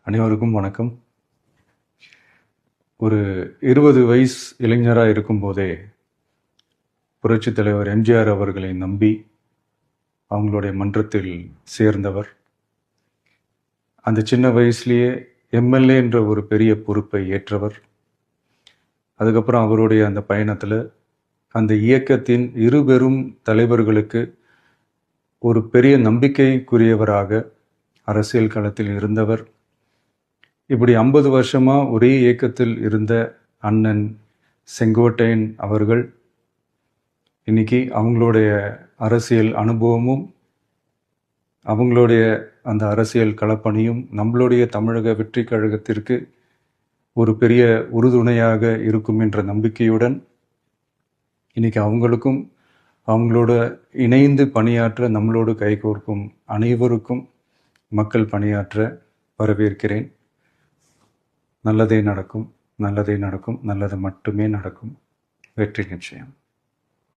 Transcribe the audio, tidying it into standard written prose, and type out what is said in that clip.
அனைவருக்கும் வணக்கம். ஒரு 20 வயசு இளைஞராக இருக்கும்போதே புரட்சித் தலைவர் எம்ஜிஆர் அவர்களை நம்பி அவங்களுடைய மன்றத்தில் சேர்ந்தவர். அந்த சின்ன வயசுலேயே எம்எல்ஏ என்ற ஒரு பெரிய பொறுப்பை ஏற்றவர். அதுக்கப்புறம் அவருடைய அந்த பயணத்தில் அந்த இயக்கத்தின் இருபெரும் தலைவர்களுக்கு ஒரு பெரிய நம்பிக்கைக்குரியவராக அரசியல் களத்தில் இருந்தவர். இப்படி 50 வருஷமாக ஒரே இயக்கத்தில் இருந்த அண்ணன் செங்கோட்டையன் அவர்கள் இன்னைக்கு அவங்களுடைய அரசியல் அனுபவமும் அவங்களுடைய அந்த அரசியல் களப்பணியும் நம்மளுடைய தமிழக வெற்றி கழகத்திற்கு ஒரு பெரிய உறுதுணையாக இருக்கும் என்ற நம்பிக்கையுடன் இன்னைக்கு அவங்களுக்கும் அவங்களோட இணைந்து பணியாற்ற நம்மளோடு கைகோர்க்கும் அனைவருக்கும் மக்கள் பணியாற்ற வரவேற்கிறேன். நல்லதே நடக்கும், நல்லதே நடக்கும், நல்லது மட்டுமே நடக்கும். வெற்றி நிச்சயம்.